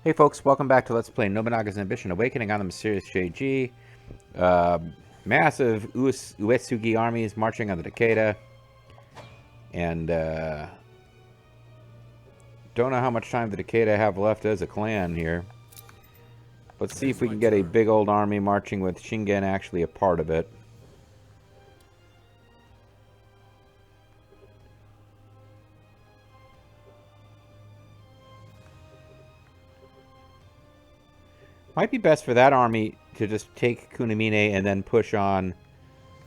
Hey folks, welcome back to Let's Play Nobunaga's Ambition Awakening on the Mysterious JG. Uh, Massive Uesugi armies marching on the Takeda. And don't know how much time the Takeda have left as a clan here. Let's see if we can get a big old army marching with Shingen actually a part of it. Might be best for that army to just take Kunimine and then push on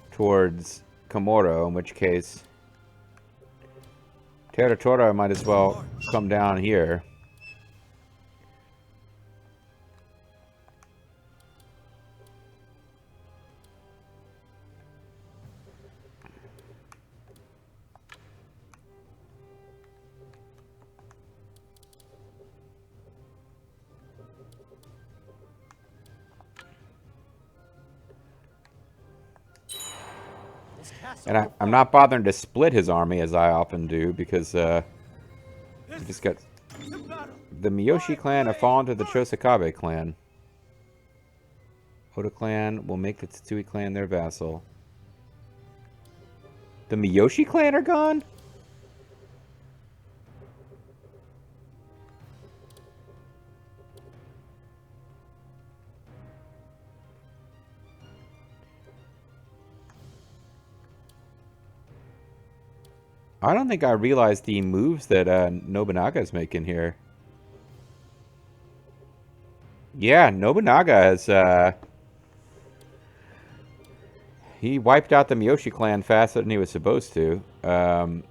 towards Komoro, in which case Teratora might as well come down here. And I'm not bothering to split his army as I often do because we just got the Miyoshi clan have fallen to the Chosakabe clan. Oda clan will make the Tsutsui clan their vassal. The Miyoshi clan are gone? I don't think I realized the moves that Nobunaga is making here. Yeah, Nobunaga has he wiped out the Miyoshi clan faster than he was supposed to. The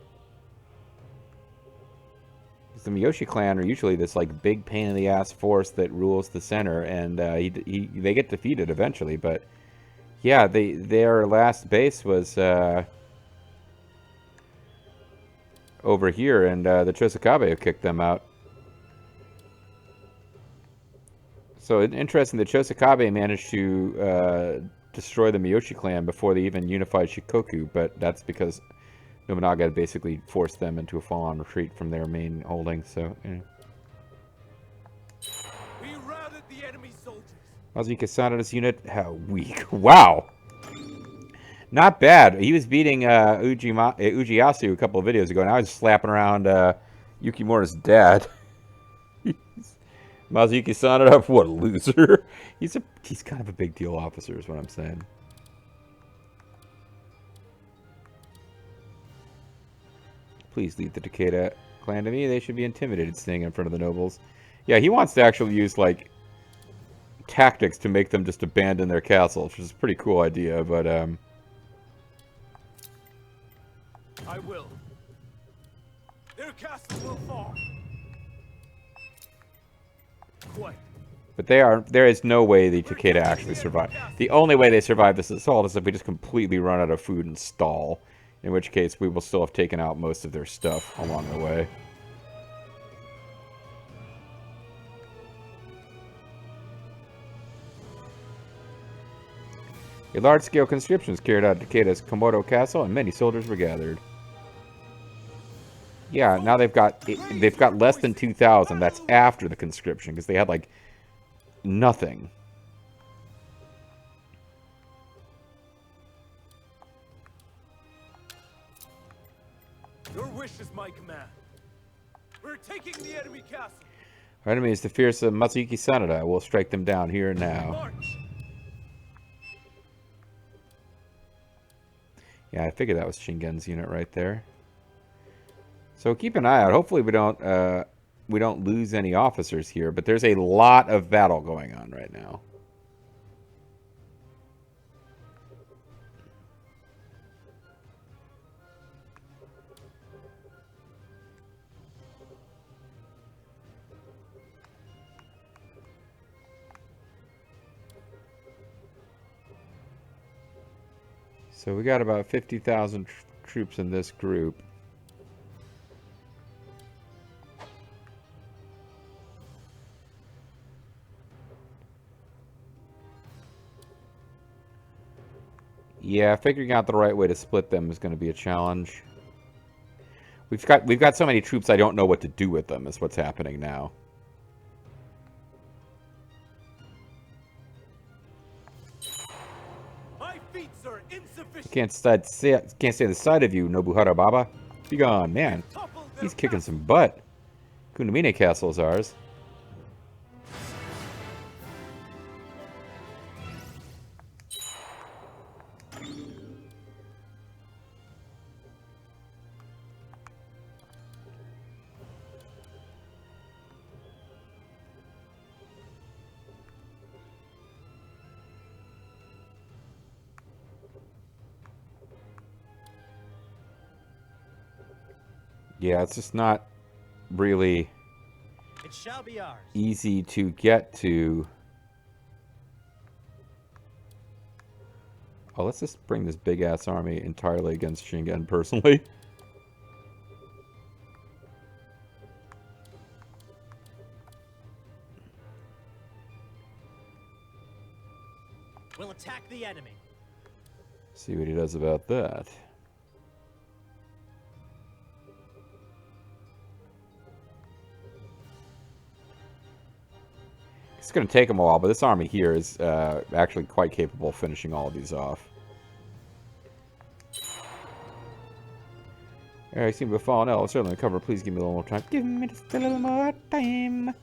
Miyoshi clan are usually this like big pain in the ass force that rules the center, and they get defeated eventually. But yeah, their last base was over here, and the Chosakabe have kicked them out. So it's interesting that Chosakabe managed to destroy the Miyoshi clan before they even unified Shikoku, but that's because Nobunaga had basically forced them into a full-on retreat from their main holding. So, yeah. We routed the enemy soldiers. Mazuki Sanada's unit, how weak! Wow, not bad. He was beating Ujiyasu a couple of videos ago. Now he's slapping around Yukimura's dad. Mazuki Sanada, what a loser! He's kind of a big deal officer, is what I'm saying. Please leave the Takeda clan to me. They should be intimidated staying in front of the nobles. Yeah, he wants to actually use, like, tactics to make them just abandon their castle, which is a pretty cool idea, but, I will. Their castle will fall. Quite. But there is no way the Takeda actually survive. The only way they survive this assault is if we just completely run out of food and stall. In which case, we will still have taken out most of their stuff along the way. A large-scale conscription was carried out at Takeda's Komodo Castle, and many soldiers were gathered. Yeah, now they've got less than 2,000. That's after the conscription, because they had, like, nothing. Your wish is my command. We're taking the enemy castle. Our enemy is the fearsome Mazuki Sanada. We'll strike them down here and now. March. Yeah, I figured that was Shingen's unit right there. So keep an eye out. Hopefully we don't lose any officers here, but there's a lot of battle going on right now. So we got about 50,000 troops in this group. Yeah, figuring out the right way to split them is going to be a challenge. We've got so many troops I don't know what to do with them is what's happening now. insufficient. Can't stay at the sight of you, Nobuhara Baba. Be gone, man. Topple their He's kicking master. some butt. Kunamine Castle's ours. Yeah, it's just not really It shall be ours. easy to get to. Oh, let's just bring this big-ass army entirely against Shingen personally. We'll attack the enemy. See what he does about that. It's going to take him a while, but this army here is actually quite capable of finishing all of these off. I seem to have fallen ill. I'll certainly recover. Please give me a little more time. Give me just a little more time.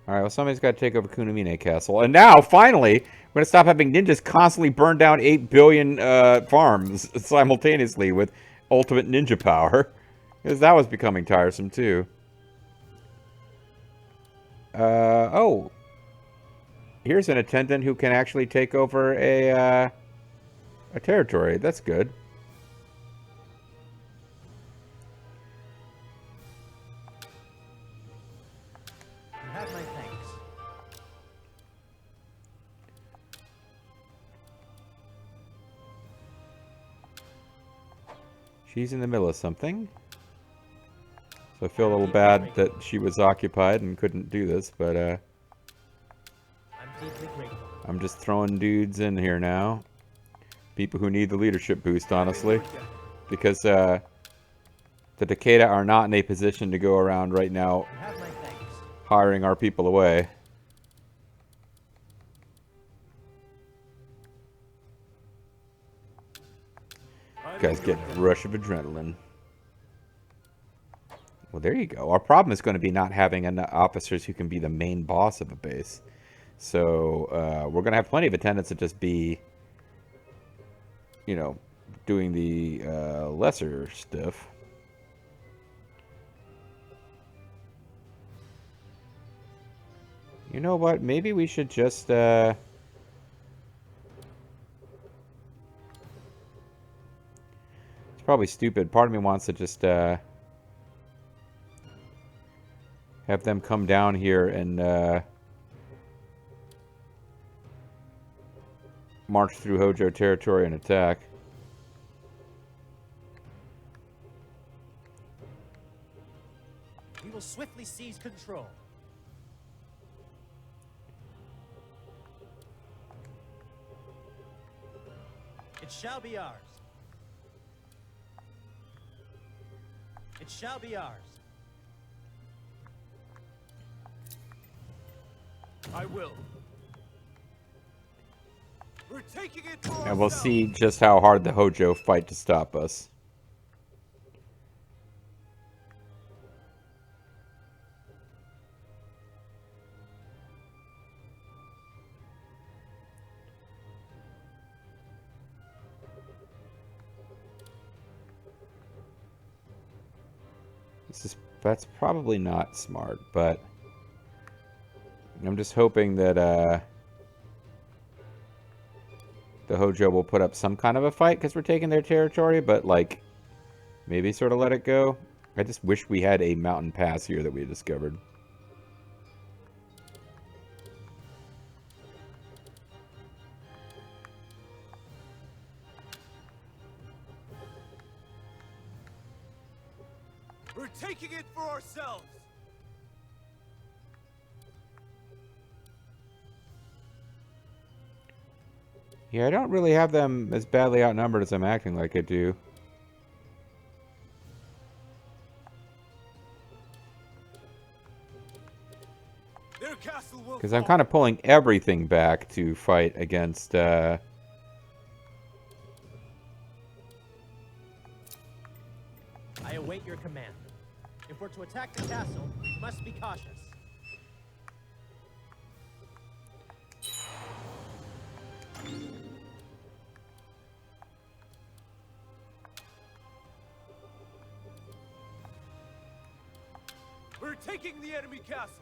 Alright, well, somebody's got to take over Kunamine Castle. And now, finally, we're going to stop having ninjas constantly burn down 8 billion farms simultaneously with ultimate ninja power. Because that was becoming tiresome, too. Oh. Here's an attendant who can actually take over a territory. That's good. You have my thanks. She's in the middle of something. So I feel a little bad that she was occupied and couldn't do this, but I'm deeply grateful. I'm just throwing dudes in here now. People who need the leadership boost, honestly. Because the Takeda are not in a position to go around right now You have my thanks. hiring our people away. You guys get a rush of adrenaline. Well, there you go. Our problem is going to be not having enough officers who can be the main boss of a base. So we're going to have plenty of attendants that just be, you know, doing the lesser stuff. You know what? Maybe we should just... It's probably stupid. Part of me wants to just have them come down here and march through Hōjō territory and attack. We will swiftly seize control. It shall be ours. It shall be ours. I will. We're taking it for And we'll ourselves. see just how hard the Hōjō fight to stop us. That's probably not smart, but I'm just hoping that the Hōjō will put up some kind of a fight because we're taking their territory, but like maybe sort of let it go. I just wish we had a mountain pass here that we had discovered. We're taking it for ourselves. Yeah, I don't really have them as badly outnumbered as I'm acting like I do. Their castle will Because I'm fall. kind of pulling everything back to fight against For to attack the castle, we must be cautious. We're taking the enemy castle.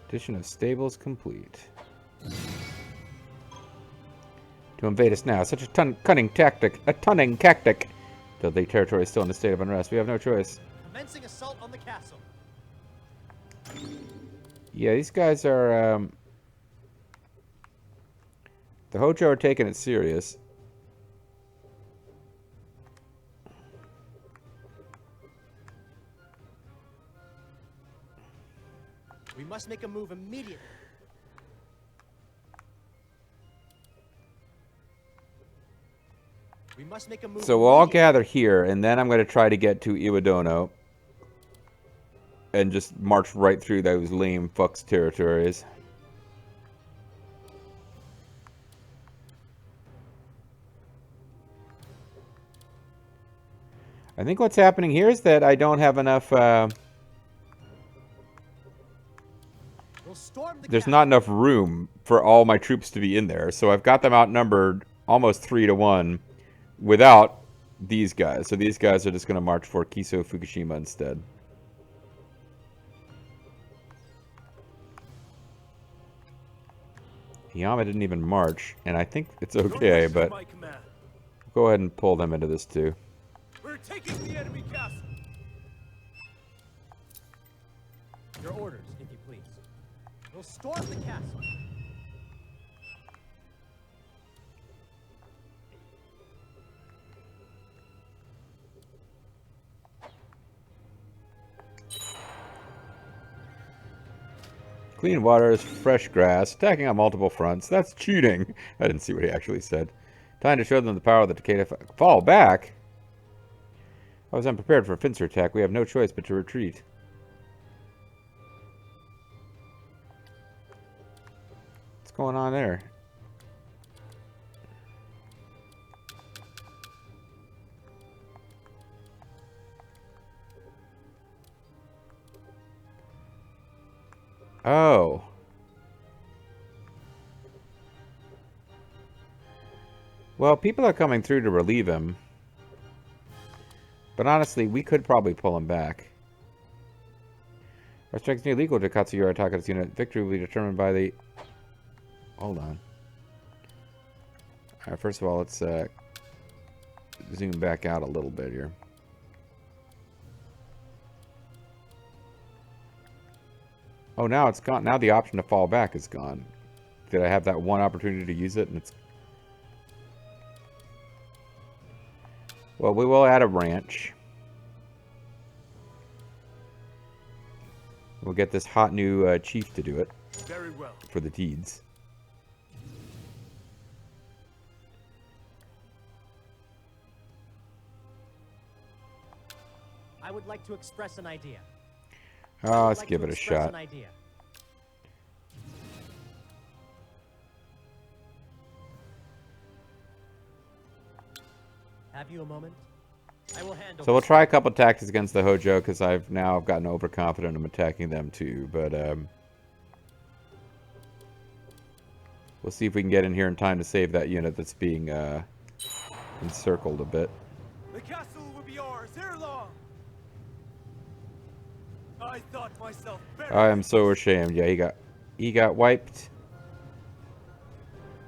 Addition of stables complete. To invade us now, such a cunning tactic, a tunning tactic. Though the territory is still in a state of unrest, we have no choice. Commencing assault on the castle. Yeah, these guys are, the Hōjō are taking it serious. We must make a move immediately. We must make a move. So we'll all gather here, and then I'm going to try to get to Iwadono and just march right through those lame fucks territories. I think what's happening here is that I don't have enough, there's not enough room for all my troops to be in there, so I've got them outnumbered almost 3-1 without these guys. So these guys are just going to march for Kiso Fukushima instead. Yama didn't even march, and I think it's okay, but go ahead and pull them into this too. We're taking the enemy castle. Your orders, if you please. We'll storm the castle. Clean waters, fresh grass, attacking on multiple fronts. That's cheating. I didn't see what he actually said. Time to show them the power of the Takeda. Fall back? I was unprepared for a pincer attack. We have no choice but to retreat. What's going on there? Oh. Well, people are coming through to relieve him. But honestly, we could probably pull him back. Our strength is nearly equal to Katsuyori Takada's unit. Victory will be determined by the... Hold on. Alright, first of all, let's zoom back out a little bit here. Oh, now it's gone. Now the option to fall back is gone. Did I have that one opportunity to use it and it's... Well, we will add a ranch. We'll get this hot new chief to do it. Very well. For the deeds. I would like to express an idea. Oh, let's give it a shot. Have you a moment? I will handle. So we'll try a couple tactics against the Hōjō because I've now gotten overconfident. I'm attacking them too, but we'll see if we can get in here in time to save that unit that's being encircled a bit. The castle will be ours ere long. I thought myself very... I am so ashamed. Yeah, he got wiped.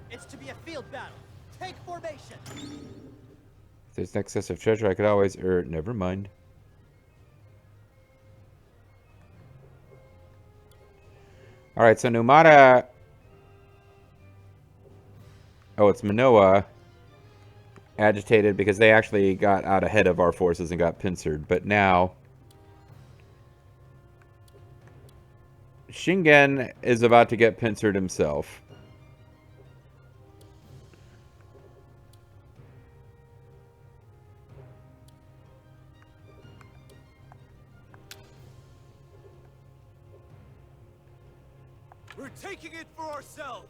It's to be a field battle. Take formation. If there's an excess of treasure, I could always... never mind. Alright, so Numata... Oh, it's Manoa. Agitated because they actually got out ahead of our forces and got pincered. But now... Shingen is about to get pincered himself. We're taking it for ourselves.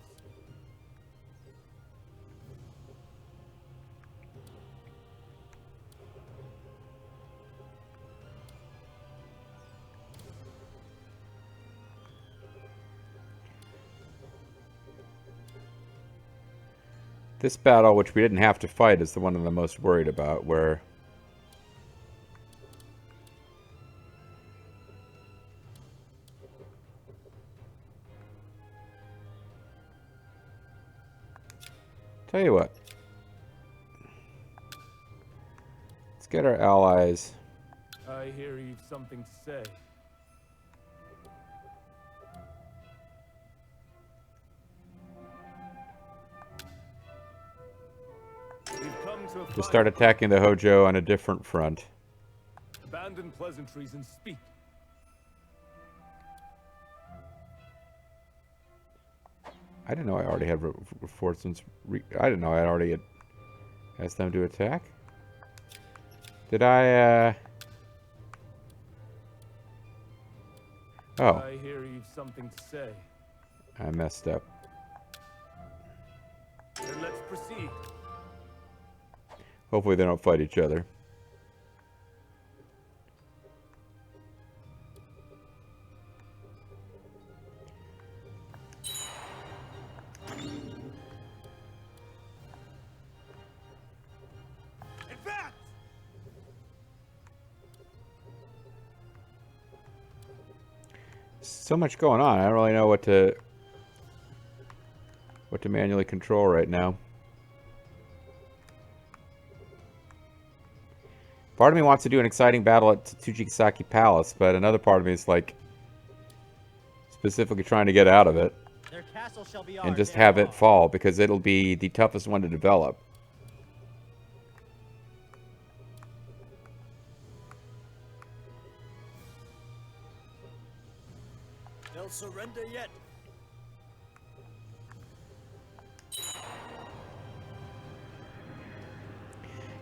This battle, which we didn't have to fight, is the one I'm the most worried about, where... Tell you what. Let's get our allies. I hear you've something to say. We've come to To start attacking the Hōjō on a different front. abandon pleasantries and speak. I didn't know I already had reinforcements. I didn't know I already had asked them to attack. Did I, Oh. I hear you've something to say. I messed up. Then let's proceed. Hopefully they don't fight each other. Advance! So much going on. I don't really know what to manually control right now. Part of me wants to do an exciting battle at Tsuchisaki Palace, but another part of me is like specifically trying to get out of it Their castle shall be and ours, just they have are it fall because it'll be the toughest one to develop. They'll surrender yet.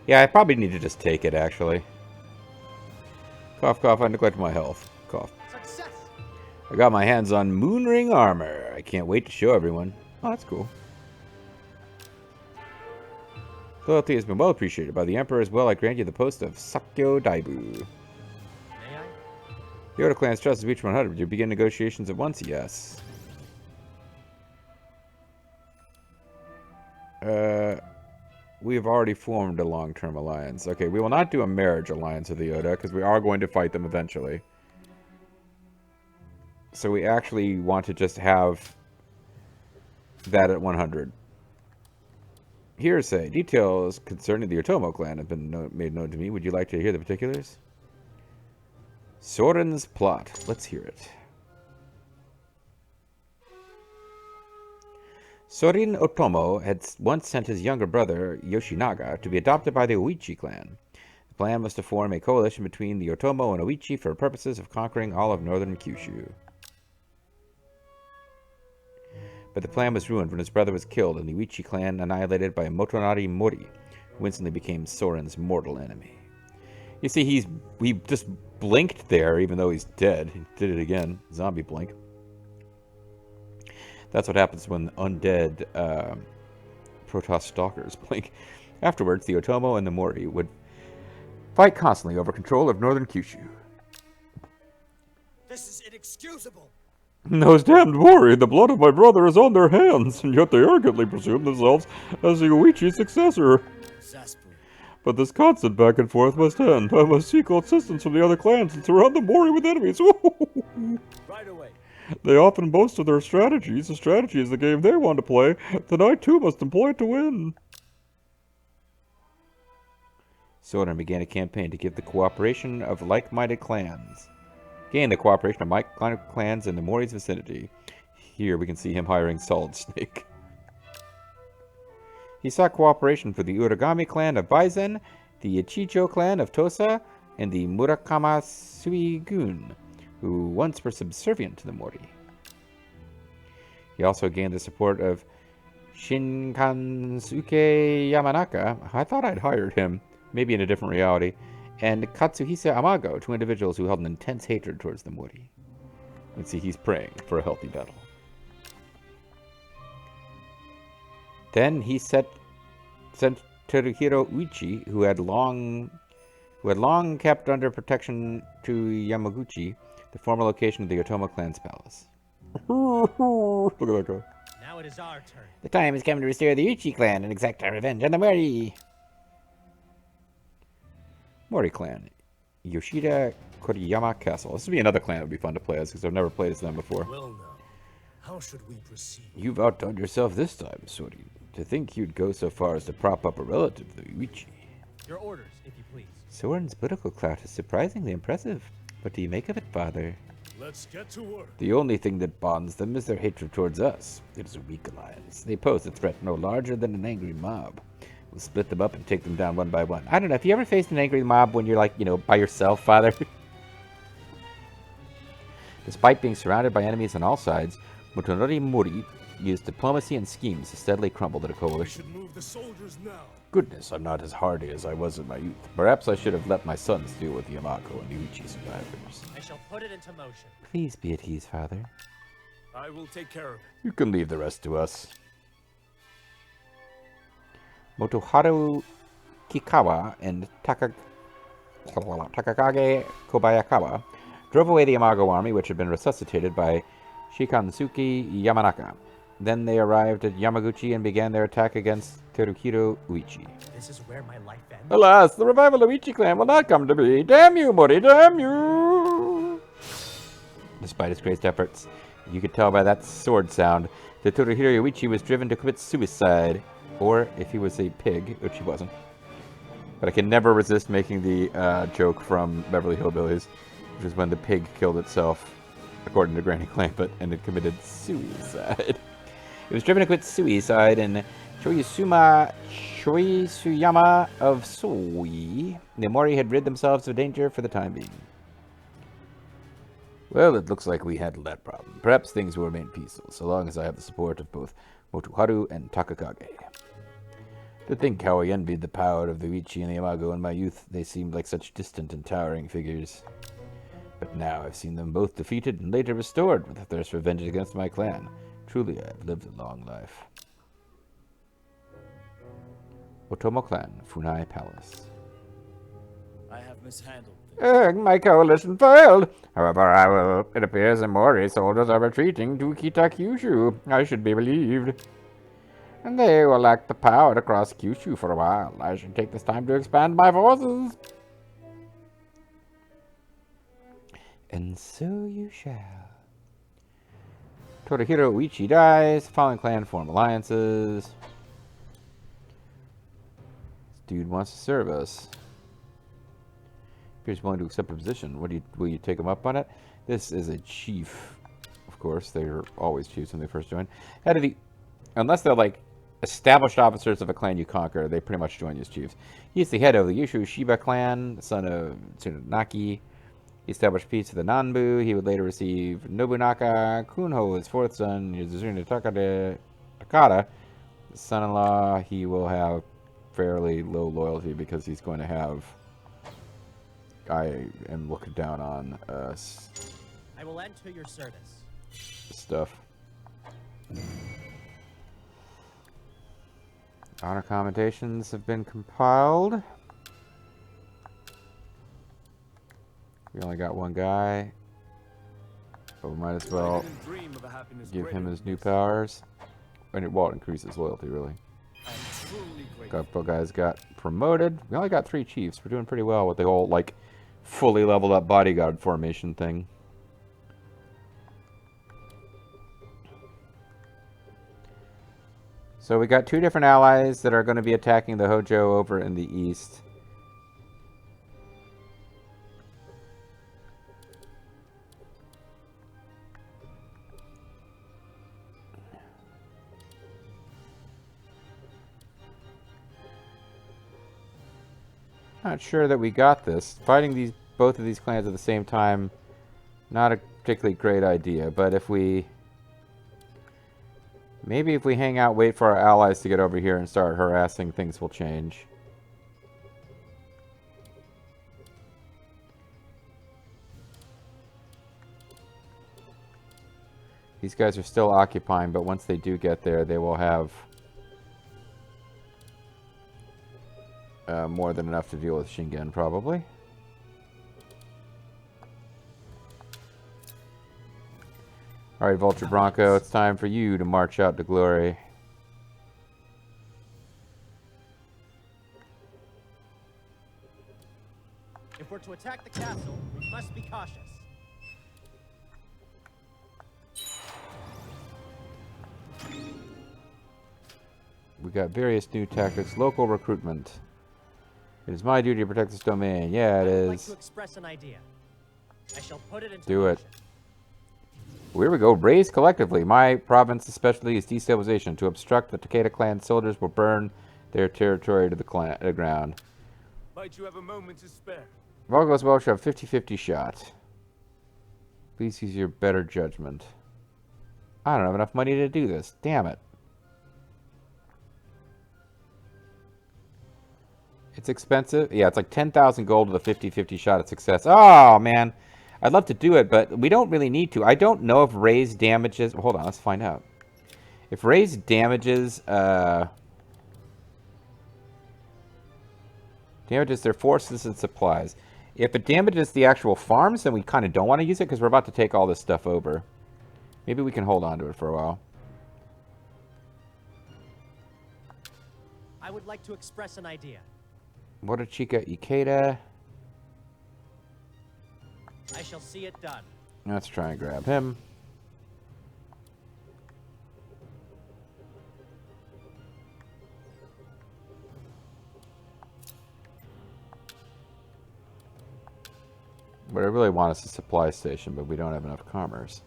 Yeah, I probably need to just take it, actually. Cough, cough, I neglect my health. Cough. Success! I got my hands on Moonring armor. I can't wait to show everyone. Oh, that's cool. Loyalty has been well appreciated by the Emperor as well. I grant you the post of Sakyo Daibu. May I? The Oda clan's trust has reached 100. Would you begin negotiations at once? Yes. We have already formed a long-term alliance. Okay, we will not do a marriage alliance with the Oda, because we are going to fight them eventually. So we actually want to just have that at 100. Hearsay. Details concerning the Otomo clan have been made known to me. Would you like to hear the particulars? Soren's plot. Let's hear it. Sorin Otomo had once sent his younger brother, Yoshinaga, to be adopted by the Oichi clan. The plan was to form a coalition between the Otomo and Oichi for purposes of conquering all of northern Kyushu. But the plan was ruined when his brother was killed and the Oichi clan annihilated by Motonari Mori, who instantly became Soren's mortal enemy. You see, he just blinked there, even though he's dead. He did it again. Zombie blink. That's what happens when undead Protoss stalkers blink. Afterwards, the Otomo and the Mori would fight constantly over control of northern Kyushu. This is inexcusable! Those damned Mori, the blood of my brother is on their hands, and yet they arrogantly presume themselves as the Oichi's successor. Exasperating. But this constant back and forth must end. I must seek assistance from the other clans and surround the Mori with enemies. Right away. They often boast of their strategies. The strategy is the game they want to play. Then I too must employ it to win. Soren began a campaign to get the cooperation of like-minded clans. Gain the cooperation of like-minded clans in the Mori's vicinity. Here we can see him hiring Solid Snake. He sought cooperation for the Uragami clan of Baizen, the Ichijo clan of Tosa, and the Murakama Suigun, who once were subservient to the Mori. He also gained the support of Shinkansuke Yamanaka. I thought I'd hired him, maybe in a different reality, and Katsuhisa Amago, two individuals who held an intense hatred towards the Mori. Let's see, he's praying for a healthy battle. Then he sent Teruhiro Uichi, who had long kept under protection, to Yamaguchi, the former location of the Otomo clan's palace. Look at that guy. Now it is our turn. The time has come to restore the Uchi clan and exact our revenge on the Mori. Mori clan. Yoshida Koriyama Castle. This would be another clan that would be fun to play as, because I've never played as them before. Well now, how should we proceed? You've outdone yourself this time, Sori. To think you'd go so far as to prop up a relative of the Uchi. Your orders, if you please. Soren's political clout is surprisingly impressive. What do you make of it, father? Let's get to work. The only thing that bonds them is their hatred towards us. It is a weak alliance. They pose a threat no larger than an angry mob. We'll split them up and take them down one by one. I don't know, if you ever faced an angry mob when you're like, you know, by yourself, father? Despite being surrounded by enemies on all sides, Motonori Mori used diplomacy and schemes to steadily crumble the We coalition. should move the soldiers now. Goodness, I'm not as hardy as I was in my youth. Perhaps I should have let my sons deal with Yamako and the Uchi survivors. I shall put it into motion. Please be at ease, father. I will take care of it. You can leave the rest to us. Motoharu Kikawa and Takakage Kobayakawa drove away the Yamago army, which had been resuscitated by Shikansuke Yamanaka. Then they arrived at Yamaguchi and began their attack against Teruhiro Uichi. This is where my life ends. Alas, the revival of Uchi clan will not come to be. Damn you, Mori, damn you! Despite his great efforts, you could tell by that sword sound that Teruhiro Uichi was driven to commit suicide. Or if he was a pig, which he wasn't. But I can never resist making the joke from Beverly Hillbillies, which is when the pig killed itself, according to Granny Clampett, and it committed suicide. It was driven to commit suicide in Choisuyama of Soi. The Mori had rid themselves of danger for the time being. Well, it looks like we handled that problem. Perhaps things will remain peaceful, so long as I have the support of both Motoharu and Takakage. To think how I envied the power of the Uchi and the Yamago in my youth. They seemed like such distant and towering figures. But now I've seen them both defeated and later restored with a thirst for vengeance against my clan. Truly, I have lived a long life. Otomo Clan, Funai Palace. I have mishandled things. My coalition failed. However, it appears the Mori soldiers are retreating to Kitakyushu. I should be relieved. And they will lack the power to cross Kyushu for a while. I should take this time to expand my forces. And so you shall. Todohiro Uichi dies. Fallen clan form alliances. This dude wants to serve us. Appears willing to accept a position. Will you take him up on it? This is a chief. Of course, they're always chiefs when they first join. Head of the... Unless they're like established officers of a clan you conquer, they pretty much join you as chiefs. He's the head of the Yushu Shiba clan, the son of Tsunaki. He established peace with the Nanbu. He would later receive Nobunaga. Kunho, his fourth son, Yuzuna Takada, his son-in-law. He will have fairly low loyalty because he's going to have... I am looking down on I will enter your service. Stuff. Honor commendations have been compiled. We only got one guy. But we might as well give him his new powers. And it won't increase his loyalty, really. A couple guys got promoted. We only got 3 chiefs. We're doing pretty well with the whole, like, fully leveled up bodyguard formation thing. So we got 2 different allies that are going to be attacking the Hōjō over in the east. Not sure that we got this. Fighting both of these clans at the same time, not a particularly great idea, but if we... Maybe if we hang out, wait for our allies to get over here and start harassing, things will change. These guys are still occupying, but once they do get there, they will have more than enough to deal with Shingen, probably. All right, Vulture Bronco, it's time for you to march out to glory. If we're to attack the castle, we must be cautious. We got various new tactics. Local recruitment. It is my duty to protect this domain. Yeah, it I'd like is. to express an idea. I shall put it into Do it. motion. Here we go. Raise collectively. My province's specialty is destabilization. To obstruct the Takeda clan, soldiers will burn their territory to the ground. Might you have a moment to spare? If all goes well, we shall have 50-50 shot. Please use your better judgment. I don't have enough money to do this. Damn it. It's expensive. Yeah, it's like 10,000 gold with a 50-50 shot at success. Oh, man. I'd love to do it, but we don't really need to. I don't know if raise damages... Hold on, let's find out. If raise damages... damages their forces and supplies. If it damages the actual farms, then we kind of don't want to use it because we're about to take all this stuff over. Maybe we can hold on to it for a while. I would like to express an idea. Morishika Ikeda. I shall see it done. Let's try and grab him. What I really want is a supply station, but we don't have enough commerce.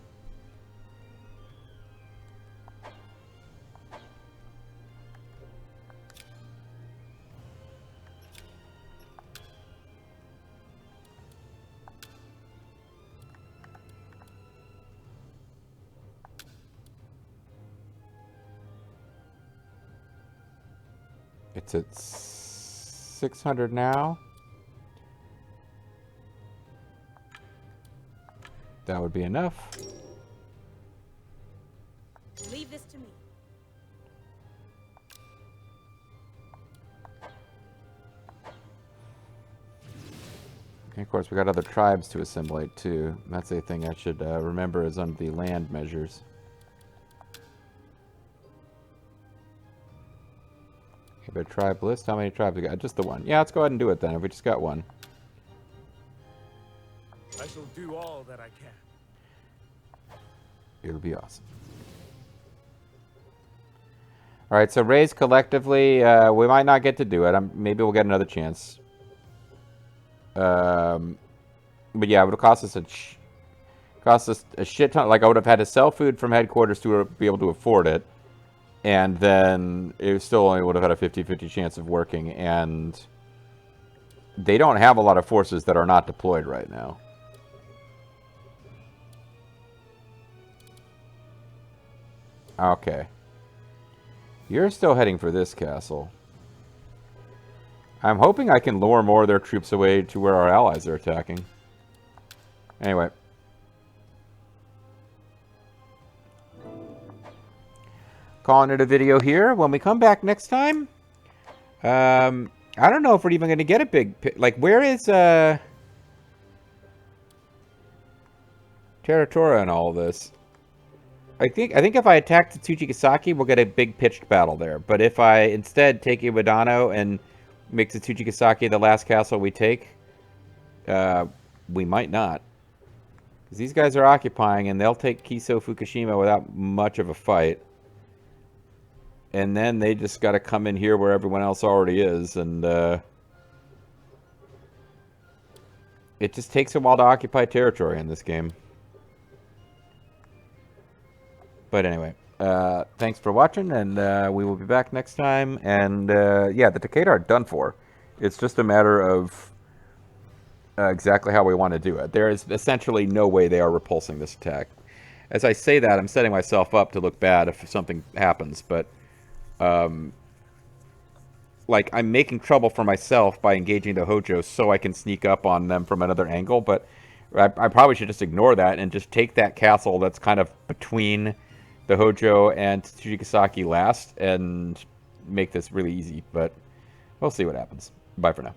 It's at 600 now. That would be enough. Leave this to me. And of course, we got other tribes to assimilate too. That's a thing I should remember is under the land measures. Okay, but tribe list, how many tribes we got? Just the one. Yeah, let's go ahead and do it then, if we just got one. I shall do all that I can. It'll be awesome. Alright, so raise collectively. We might not get to do it. Maybe we'll get another chance. But yeah, it would cost us a shit ton. Like, I would have had to sell food from headquarters to be able to afford it. And then it still only would have had a 50-50 chance of working. And they don't have a lot of forces that are not deployed right now. Okay. You're still heading for this castle. I'm hoping I can lure more of their troops away to where our allies are attacking. Anyway. Calling it a video here. When we come back next time, I don't know if we're even going to get a big... Like, where is... Territora and all this? I think if I attack Tsuchigasaki, we'll get a big pitched battle there. But if I instead take Iwadano and make Tsuchigasaki the last castle we take, we might not. Because these guys are occupying, and they'll take Kiso Fukushima without much of a fight. And then they just got to come in here where everyone else already is, and it just takes a while to occupy territory in this game. But anyway, thanks for watching, and we will be back next time. And yeah, the Takeda are done for. It's just a matter of exactly how we want to do it. There is essentially no way they are repulsing this attack. As I say that, I'm setting myself up to look bad if something happens, but like, I'm making trouble for myself by engaging the Hōjō so I can sneak up on them from another angle, but I probably should just ignore that and just take that castle that's kind of between the Hōjō and Tsuchigasaki last and make this really easy, but we'll see what happens. Bye for now.